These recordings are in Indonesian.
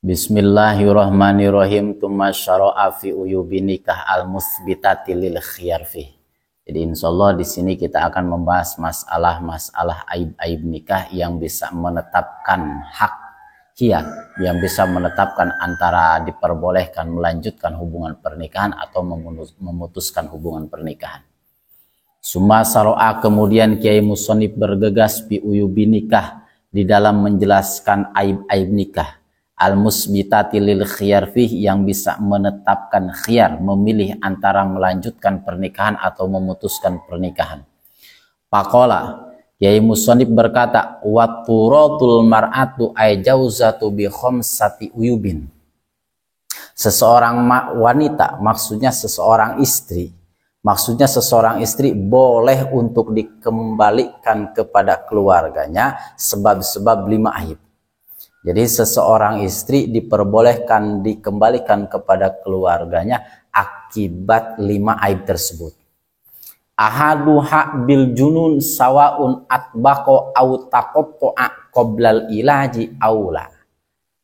Bismillahirrahmanirrahim. Tsumma syara'a fi uyubi nikah al-musbitati lil khiyar fi. Jadi insyaallah di sini kita akan membahas masalah aib-aib nikah yang bisa menetapkan hak khiyar, yang bisa menetapkan antara diperbolehkan melanjutkan hubungan pernikahan atau memutuskan hubungan pernikahan. Tsumma syara'a, kemudian Kiai Musonib bergegas fi uyubi nikah, di dalam menjelaskan aib-aib nikah, al-musbitati lil khiyar fih, yang bisa menetapkan khiyar, memilih antara melanjutkan pernikahan atau memutuskan pernikahan. Faqala, Kiai Musonib berkata, wa turatul mar'atu ay jauzatu bi khamsati uyubin. Seseorang wanita, maksudnya seseorang istri boleh untuk dikembalikan kepada keluarganya sebab-sebab 5 aib. Jadi seseorang istri diperbolehkan dikembalikan kepada keluarganya akibat 5 aib tersebut. Ahaduha bil junun sawaun atbaqo au taqatta'a qoblal ilaji aula.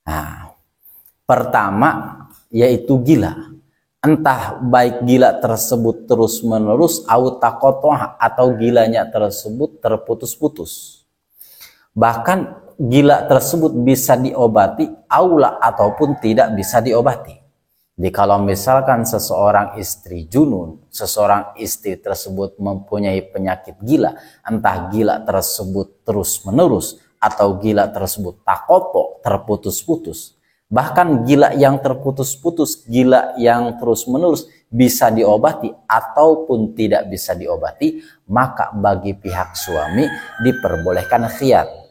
Nah, pertama yaitu gila. Entah baik gila tersebut terus menerus au taqatta'a, atau gilanya tersebut terputus-putus. Bahkan gila tersebut bisa diobati aula ataupun tidak bisa diobati. Jadi kalau misalkan seseorang istri junun, seseorang istri tersebut mempunyai penyakit gila, entah gila tersebut terus menerus atau gila tersebut takopo, terputus-putus. Bahkan gila yang terputus-putus, gila yang terus menerus bisa diobati ataupun tidak bisa diobati, maka bagi pihak suami diperbolehkan khiyar.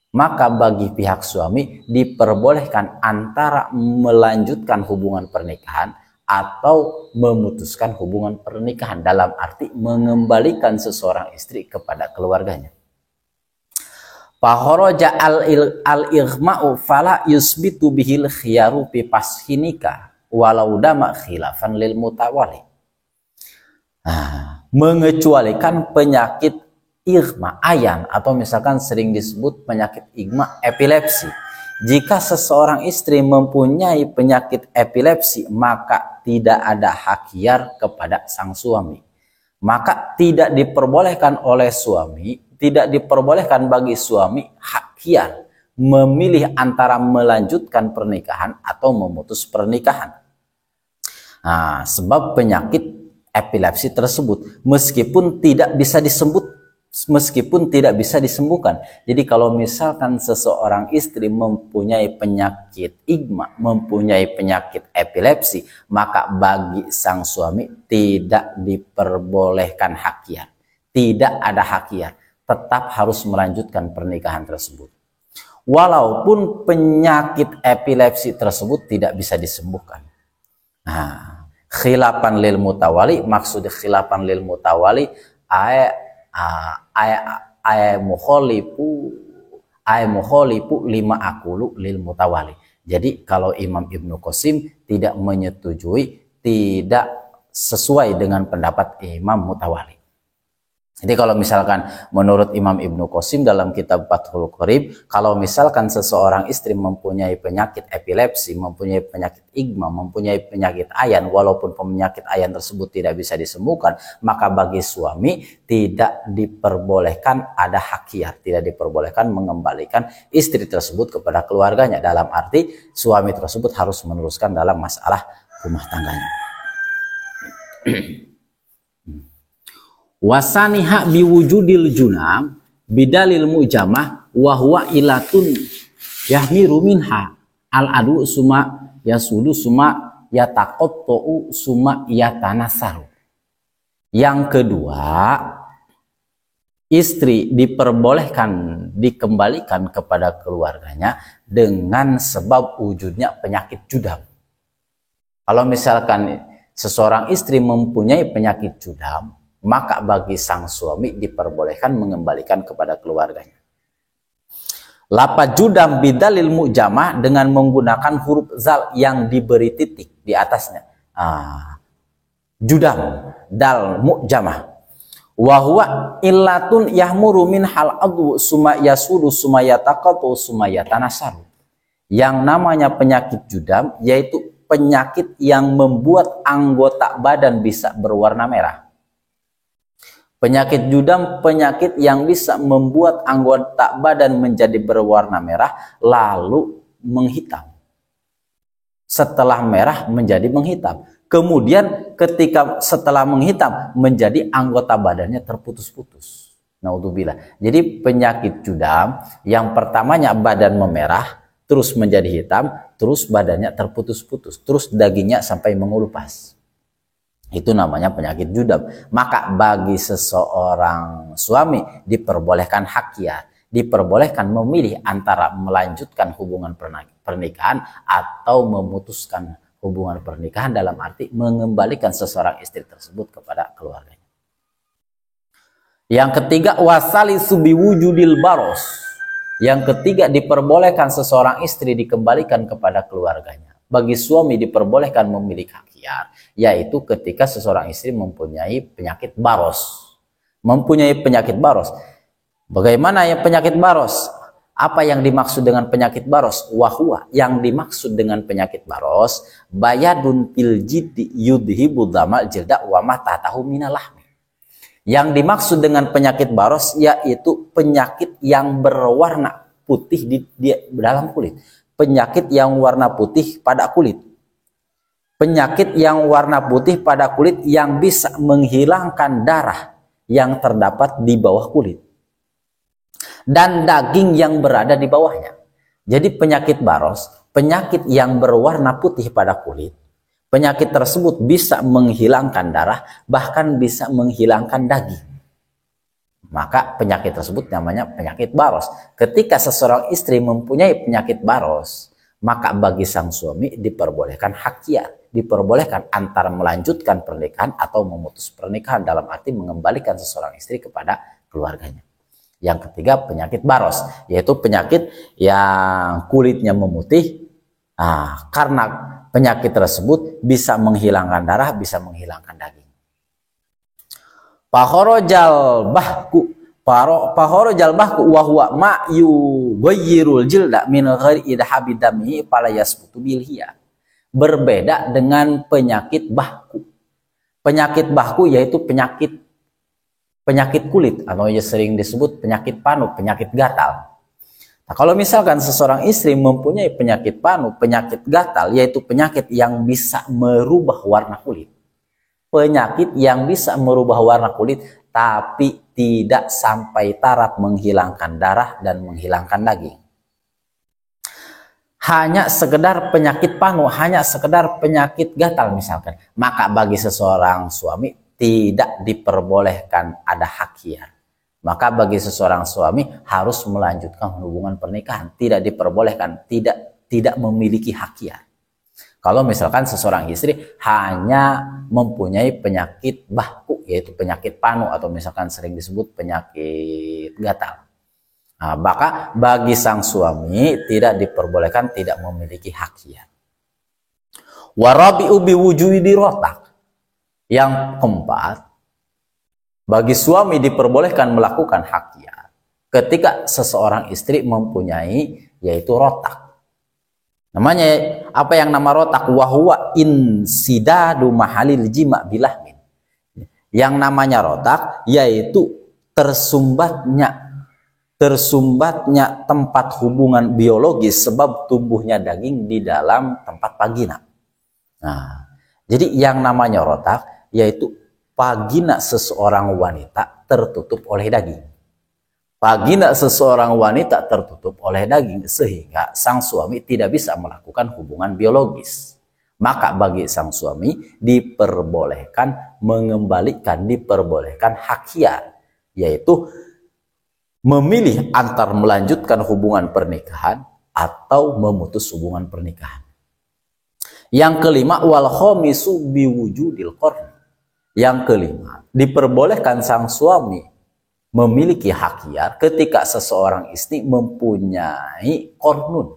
Maka bagi pihak suami diperbolehkan antara melanjutkan hubungan pernikahan atau memutuskan hubungan pernikahan, dalam arti mengembalikan seseorang istri kepada keluarganya. Fahoroja al-ighma'u fala yusbitu bihil khiyaru fi pashinika walau dama khilafan lil mutawali. Mengecualikan penyakit igma, ayan, atau misalkan sering disebut penyakit igma, epilepsi. Jika seseorang istri mempunyai penyakit epilepsi, maka tidak ada hak khiyar kepada sang suami. Maka tidak diperbolehkan oleh suami, tidak diperbolehkan bagi suami hak khiyar memilih antara melanjutkan pernikahan atau memutus pernikahan. Sebab penyakit epilepsi tersebut meskipun tidak bisa disembuhkan. Jadi kalau misalkan seseorang istri mempunyai penyakit igma, mempunyai penyakit epilepsi, maka bagi sang suami tidak diperbolehkan hak khiyar. Tidak ada hak khiyar, tetap harus melanjutkan pernikahan tersebut. Walaupun penyakit epilepsi tersebut tidak bisa disembuhkan. Khilafan lil mutawali, maksud khilafan lil mutawali mukholifu lima akulu lil mutawali. Jadi kalau Imam Ibnu Qasim tidak menyetujui, tidak sesuai dengan pendapat Imam Mutawali. Jadi kalau misalkan menurut Imam Ibnu Qasim dalam kitab Fathul Qorib, kalau misalkan seseorang istri mempunyai penyakit epilepsi, mempunyai penyakit igma, mempunyai penyakit ayan, walaupun penyakit ayan tersebut tidak bisa disembuhkan, maka bagi suami tidak diperbolehkan ada hak khiyar, tidak diperbolehkan mengembalikan istri tersebut kepada keluarganya, dalam arti suami tersebut harus meneruskan dalam masalah rumah tangganya. Wasaniha biwujudil junam bidalil mujamah wa huwa ilatun yahmiru minha al adu suma yasudu suma yataqattu suma yatanasaru. Yang kedua, istri diperbolehkan dikembalikan kepada keluarganya dengan sebab wujudnya penyakit judam. Kalau misalkan seseorang istri mempunyai penyakit judam, maka bagi sang suami diperbolehkan mengembalikan kepada keluarganya. Lafaz judam bidalil mujamah, dengan menggunakan huruf zal yang diberi titik di atasnya. Judam dal mujamah. Wa huwa illatun yahmuru min hal adwu suma yasudu suma yataqatu suma yatanasaru. Yang namanya penyakit judam yaitu penyakit yang membuat anggota badan bisa berwarna merah. Penyakit judam penyakit yang bisa membuat anggota badan menjadi berwarna merah lalu menghitam. Setelah merah menjadi menghitam. Kemudian ketika setelah menghitam menjadi anggota badannya terputus-putus. Naudzubillah. Jadi penyakit judam yang pertamanya badan memerah, terus menjadi hitam, terus badannya terputus-putus, terus dagingnya sampai mengelupas. Itu namanya penyakit judam. Maka bagi seseorang suami diperbolehkan hakia, diperbolehkan memilih antara melanjutkan hubungan pernikahan atau memutuskan hubungan pernikahan, dalam arti mengembalikan seseorang istri tersebut kepada keluarganya. Yang ketiga, wasali subiwujudil baros. Yang ketiga, diperbolehkan seseorang istri dikembalikan kepada keluarganya. Bagi suami diperbolehkan memilih hakiar, yaitu ketika seseorang istri mempunyai penyakit baros. Mempunyai penyakit baros. Bagaimana ya penyakit baros? Apa yang dimaksud dengan penyakit baros? Wahwa, yang dimaksud dengan penyakit baros, bayadun fil jiddi yudhibu dhamal jilda wa ma tahtahu minalahmi. Yang dimaksud dengan penyakit baros yaitu penyakit yang berwarna putih di dalam kulit. Penyakit yang warna putih pada kulit. Penyakit yang warna putih pada kulit yang bisa menghilangkan darah yang terdapat di bawah kulit dan daging yang berada di bawahnya. Jadi penyakit baros, penyakit yang berwarna putih pada kulit. Penyakit tersebut bisa menghilangkan darah, bahkan bisa menghilangkan daging. Maka penyakit tersebut namanya penyakit baros. Ketika seseorang istri mempunyai penyakit baros, maka bagi sang suami diperbolehkan hakiat, diperbolehkan antara melanjutkan pernikahan atau memutus pernikahan, dalam arti mengembalikan seseorang istri kepada keluarganya. Yang ketiga, penyakit baros, yaitu penyakit yang kulitnya memutih. Karena penyakit tersebut bisa menghilangkan darah, bisa menghilangkan daging. Pahorojal bahku wa huwa ma yughayyirul jilda min ghairi idhabi damihi fala yasbutu bil hiya. Berbeda dengan penyakit bahku. Penyakit bahku yaitu penyakit kulit, atau sering disebut penyakit panu, penyakit gatal. Nah, kalau misalkan seseorang istri mempunyai penyakit panu, penyakit gatal, yaitu penyakit yang bisa merubah warna kulit. Penyakit yang bisa merubah warna kulit tapi tidak sampai taraf menghilangkan darah dan menghilangkan daging. Hanya sekedar penyakit panu, hanya sekedar penyakit gatal misalkan. Maka bagi seseorang suami tidak diperbolehkan ada hakiar. Maka bagi seseorang suami harus melanjutkan hubungan pernikahan. Tidak diperbolehkan, tidak memiliki hakiar. Kalau misalkan seseorang istri hanya mempunyai penyakit bahku, yaitu penyakit panu, atau misalkan sering disebut penyakit gatal. Maka bagi sang suami tidak diperbolehkan, tidak memiliki hakiat. Warabi'u biwujudi rotak. Yang keempat, bagi suami diperbolehkan melakukan hakiat ketika seseorang istri mempunyai yaitu rotak. Namanya apa yang nama rotak? Wahwa insidadu mahalil jima bilahmin. Yang namanya rotak yaitu tersumbatnya tempat hubungan biologis sebab tumbuhnya daging di dalam tempat vagina. Nah, jadi yang namanya rotak yaitu vagina seseorang wanita tertutup oleh daging. Vagina seseorang wanita tertutup oleh daging sehingga sang suami tidak bisa melakukan hubungan biologis. Maka bagi sang suami diperbolehkan diperbolehkan hakiat, yaitu memilih antar melanjutkan hubungan pernikahan atau memutus hubungan pernikahan. Yang kelima, wal khamisu biwujudil qarn. Yang kelima, diperbolehkan sang suami memiliki hakiat ketika seseorang istri mempunyai kornun.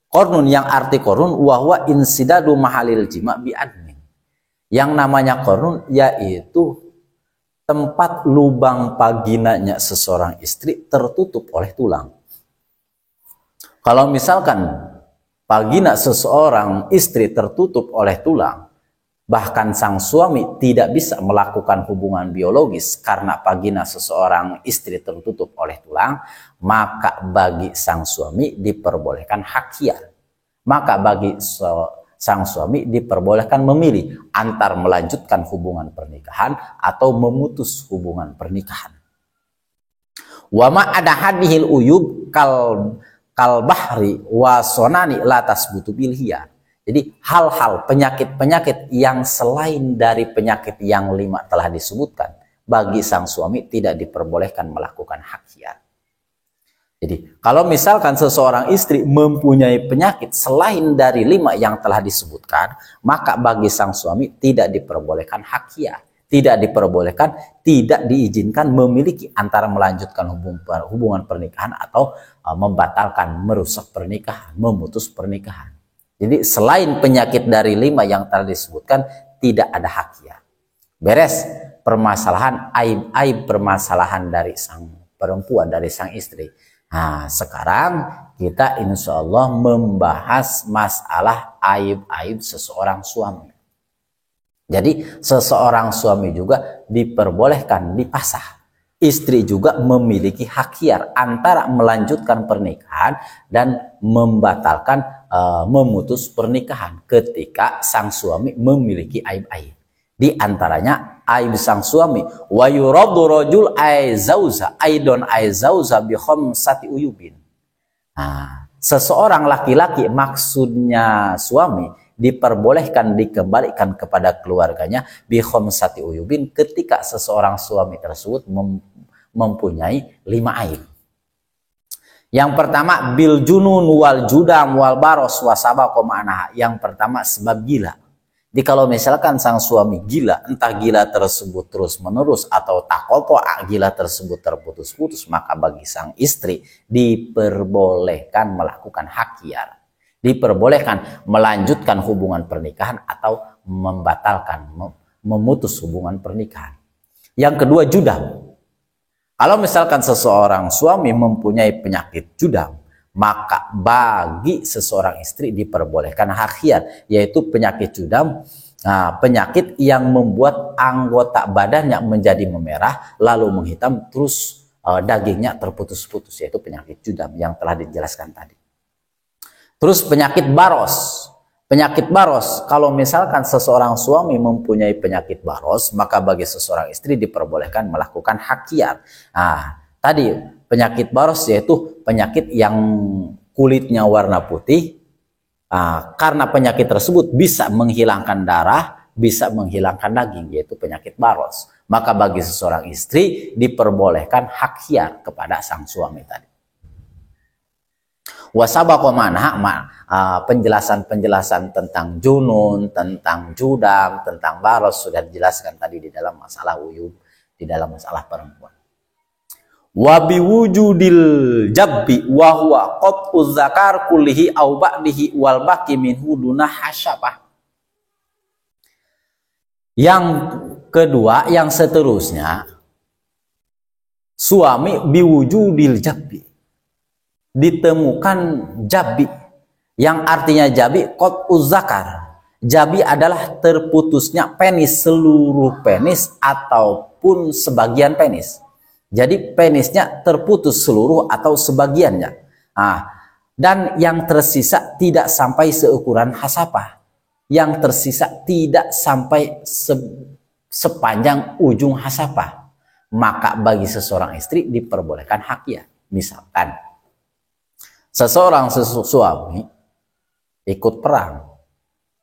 Kornun yang arti kornun wahwa insidadu mahalil jima bi'admin. Yang namanya kornun yaitu tempat lubang vaginanya seseorang istri tertutup oleh tulang. Kalau misalkan vagina seseorang istri tertutup oleh tulang, bahkan sang suami tidak bisa melakukan hubungan biologis karena vagina seseorang istri tertutup oleh tulang, maka bagi sang suami diperbolehkan hakian. Maka bagi sang suami diperbolehkan memilih antar melanjutkan hubungan pernikahan atau memutus hubungan pernikahan. Wa ma ada hadihil uyub kal bahri wa sonani latas butuh bilhia. Jadi hal-hal penyakit-penyakit yang selain dari penyakit yang 5 telah disebutkan, bagi sang suami tidak diperbolehkan melakukan hakian. Jadi kalau misalkan seseorang istri mempunyai penyakit selain dari 5 yang telah disebutkan, maka bagi sang suami tidak diperbolehkan hakiah. Tidak diperbolehkan, tidak diizinkan memiliki antara melanjutkan hubungan pernikahan atau membatalkan, merusak pernikahan, memutus pernikahan. Jadi selain penyakit dari 5 yang telah disebutkan, tidak ada hakiah. Beres permasalahan, aib permasalahan dari sang perempuan, dari sang istri. Nah, sekarang kita insya Allah membahas masalah aib-aib seseorang suami. Jadi seseorang suami juga diperbolehkan dipasah. Istri juga memiliki hakiar antara melanjutkan pernikahan dan membatalkan, memutus pernikahan ketika sang suami memiliki aib-aib. Di antaranya aib sang suami, wa yuraddu rajul aizauza aidon aizauza bi khamsati uyubin. Nah, seseorang laki-laki, maksudnya suami, diperbolehkan dikembalikan kepada keluarganya bi khamsati uyubin ketika seseorang suami tersebut mempunyai 5 aib. Yang pertama bil junun wal judam wal baros wasaba komanaha. Yang pertama sebab gila. Jadi kalau misalkan sang suami gila, entah gila tersebut terus menerus atau takopo gila tersebut terputus-putus, maka bagi sang istri diperbolehkan melakukan hakiar, diperbolehkan melanjutkan hubungan pernikahan atau membatalkan, memutus hubungan pernikahan. Yang kedua judam. Kalau misalkan seseorang suami mempunyai penyakit judam, maka bagi seseorang istri diperbolehkan hakiat, yaitu penyakit judam, penyakit yang membuat anggota badannya menjadi memerah lalu menghitam, terus dagingnya terputus-putus, yaitu penyakit judam yang telah dijelaskan tadi. Terus penyakit baros. Penyakit baros, kalau misalkan seseorang suami mempunyai penyakit baros, maka bagi seseorang istri diperbolehkan melakukan hakiat. Tadi penyakit baros yaitu penyakit yang kulitnya warna putih, karena penyakit tersebut bisa menghilangkan darah, bisa menghilangkan daging, yaitu penyakit baros. Maka bagi seseorang istri diperbolehkan hakiat kepada sang suami tadi. Wasabakomana, penjelasan-penjelasan tentang junun, tentang judam, tentang baros sudah dijelaskan tadi di dalam masalah uyub, di dalam masalah perempuan. Wabi wujudil jabbi wa huwa qat'uz zakar kullihi aw ba'dihi wal baqi minhu duna hasyabah. Yang kedua, yang seterusnya, suami biwujudil jabbi, ditemukan jabi, yang artinya jabi qat'uz zakar. Jabi adalah terputusnya penis, seluruh penis ataupun sebagian penis. Jadi penisnya terputus seluruh atau sebagiannya. Dan yang tersisa tidak sampai seukuran hasapah. Yang tersisa tidak sampai sepanjang ujung hasapah. Maka bagi seseorang istri diperbolehkan hakiah. Misalkan seseorang suami ikut perang.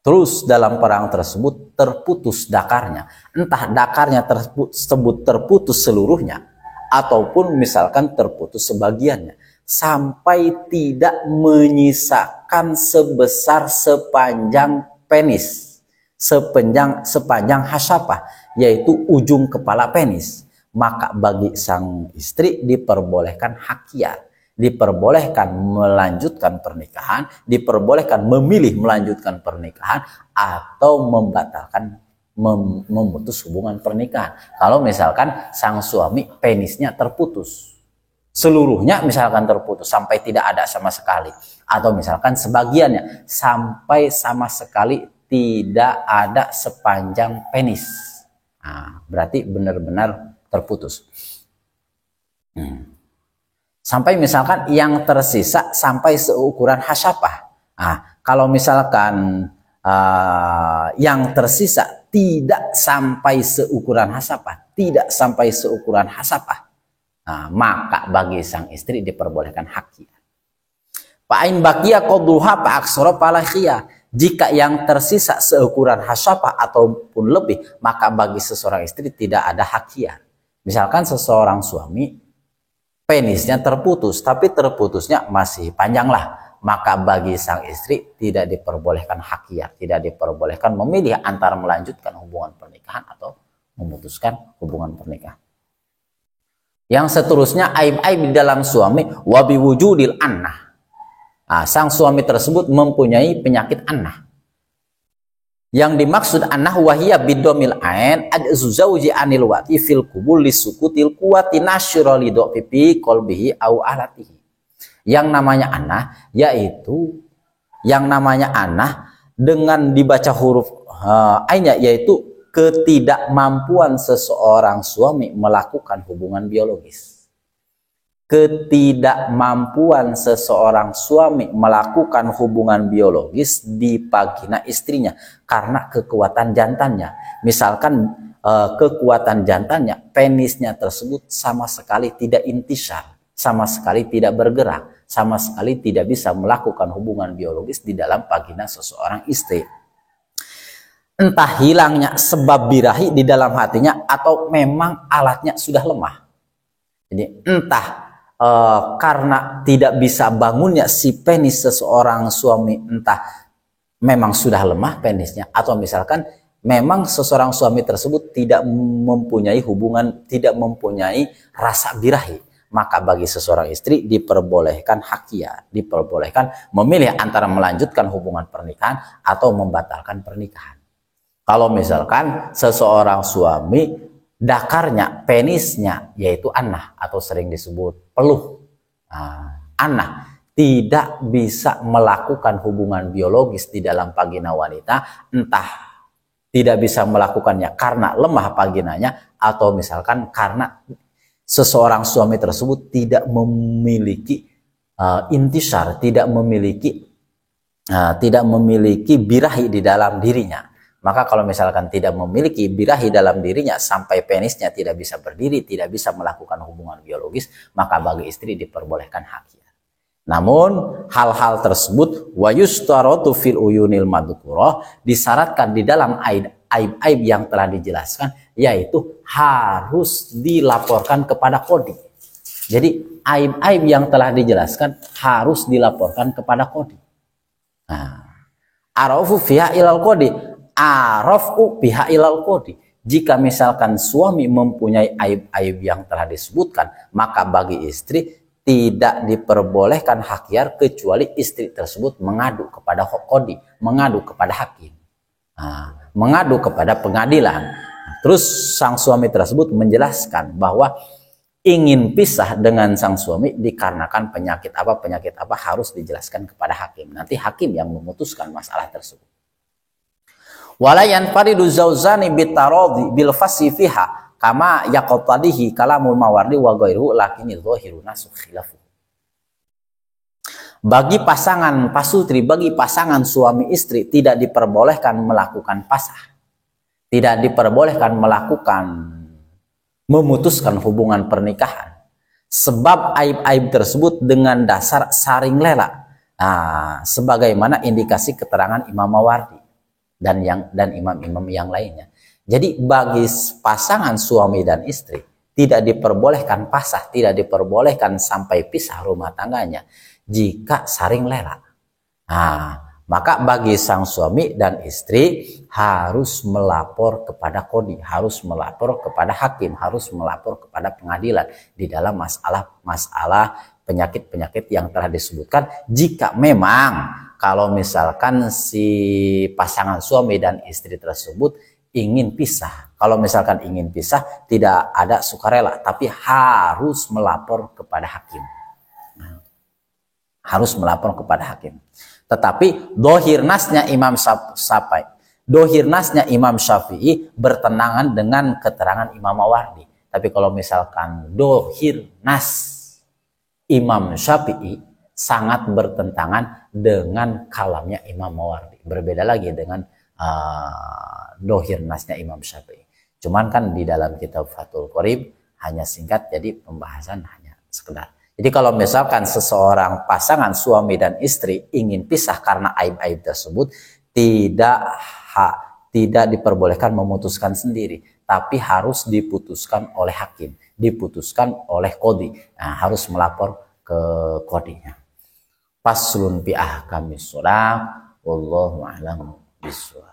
Terus dalam perang tersebut terputus dakarnya. Entah dakarnya tersebut terputus seluruhnya, ataupun misalkan terputus sebagiannya, sampai tidak menyisakan sebesar sepanjang penis, sepanjang hasyapah, yaitu ujung kepala penis. Maka bagi sang istri diperbolehkan hakiat, diperbolehkan melanjutkan pernikahan, diperbolehkan memilih melanjutkan pernikahan atau membatalkan, memutus hubungan pernikahan. Kalau misalkan sang suami penisnya terputus seluruhnya, misalkan terputus sampai tidak ada sama sekali, atau misalkan sebagiannya sampai sama sekali tidak ada sepanjang penis. Nah, berarti benar-benar terputus. Sampai misalkan yang tersisa sampai seukuran hasyafah. Nah, kalau misalkan yang tersisa tidak sampai seukuran hasyafah, tidak sampai seukuran hasyafah, nah, maka bagi sang istri diperbolehkan hakia. Fa'in baqiya qadruha fa aksara falakhiyah. Jika yang tersisa seukuran hasyafah ataupun lebih, maka bagi seseorang istri tidak ada hakia. Misalkan seseorang suami penisnya terputus, tapi terputusnya masih panjang lah, maka bagi sang istri tidak diperbolehkan hakia, tidak diperbolehkan memilih antara melanjutkan hubungan pernikahan atau memutuskan hubungan pernikahan. Yang seterusnya aib-aib di dalam suami wabi wujudil annah. Nah, sang suami tersebut mempunyai penyakit annah. Yang dimaksud annah wahiyya bidomil ain ajzu zauji anil wati fil qubul lisukutil quwati nasyra li pipi qalbihi au alatihi. Yang namanya annah yaitu dengan dibaca huruf ainnya yaitu ketidakmampuan seseorang suami melakukan hubungan biologis. Ketidakmampuan seseorang suami melakukan hubungan biologis di vagina istrinya karena kekuatan jantannya. Misalkan kekuatan jantannya, penisnya tersebut sama sekali tidak intisar, sama sekali tidak bergerak, sama sekali tidak bisa melakukan hubungan biologis di dalam vagina seseorang istri. Entah hilangnya sebab birahi di dalam hatinya atau memang alatnya sudah lemah. Jadi entah karena tidak bisa bangunnya si penis seseorang suami, entah memang sudah lemah penisnya, atau misalkan memang seseorang suami tersebut tidak mempunyai hubungan, tidak mempunyai rasa birahi, maka bagi seseorang istri diperbolehkan hakia, diperbolehkan memilih antara melanjutkan hubungan pernikahan atau membatalkan pernikahan. Kalau misalkan seseorang suami dakarnya, penisnya yaitu annah atau sering disebut peluh, annah, tidak bisa melakukan hubungan biologis di dalam vagina wanita, entah tidak bisa melakukannya karena lemah vaginanya atau misalkan karena seseorang suami tersebut tidak memiliki intisar, tidak memiliki birahi di dalam dirinya. Maka kalau misalkan tidak memiliki birahi dalam dirinya sampai penisnya tidak bisa berdiri, tidak bisa melakukan hubungan biologis, maka bagi istri diperbolehkan hakia. Namun hal-hal tersebut wa yustaratu fil uyunil madhkurah, disyaratkan di dalam aib-aib yang telah dijelaskan, yaitu harus dilaporkan kepada qadhi. Jadi aib-aib yang telah dijelaskan harus dilaporkan kepada qadhi. Arafu fiha ilal qadhi, arafu biha ilal qadhi. Jika misalkan suami mempunyai aib-aib yang telah disebutkan, maka bagi istri tidak diperbolehkan hakiar kecuali istri tersebut mengadu kepada qadhi, mengadu kepada hakim, mengadu kepada pengadilan. Terus sang suami tersebut menjelaskan bahwa ingin pisah dengan sang suami dikarenakan penyakit apa harus dijelaskan kepada hakim. Nanti hakim yang memutuskan masalah tersebut. Wala yanfaridu zauzani bitaradhi bil fasi fiha kama yaqtadihi kalamul mawardi wa ghairuhu lakini dhahiruna khilafu. Bagi pasangan pasutri, bagi pasangan suami istri tidak diperbolehkan melakukan pasah. Tidak diperbolehkan memutuskan hubungan pernikahan. Sebab aib-aib tersebut dengan dasar saring lela. Sebagaimana indikasi keterangan Imam Mawardi dan imam-imam yang lainnya. Jadi bagi pasangan suami dan istri tidak diperbolehkan pasah, tidak diperbolehkan sampai pisah rumah tangganya jika saring lela. Maka bagi sang suami dan istri harus melapor kepada qadhi, harus melapor kepada hakim, harus melapor kepada pengadilan di dalam masalah penyakit-penyakit yang telah disebutkan. Jika memang kalau misalkan si pasangan suami dan istri tersebut ingin pisah, kalau misalkan ingin pisah tidak ada sukarela, tapi harus melapor kepada hakim. harus melapor kepada hakim. Tetapi dohir nasnya Imam Syafi'i bertentangan dengan keterangan Imam Mawardi. Tapi kalau misalkan dohir nas Imam Syafi'i sangat bertentangan dengan kalamnya Imam Mawardi. Berbeda lagi dengan dohir nasnya Imam Syafi'i. Cuman kan di dalam kitab Fathul Qorib hanya singkat, jadi pembahasan hanya sekedar. Jadi kalau misalkan seseorang pasangan suami dan istri ingin pisah karena aib-aib tersebut, tidak diperbolehkan memutuskan sendiri, tapi harus diputuskan oleh hakim, diputuskan oleh qadhi. Nah, harus melapor ke qadhinya. Faslun bi ahkamis shalah, wallahu a'lam bishawab.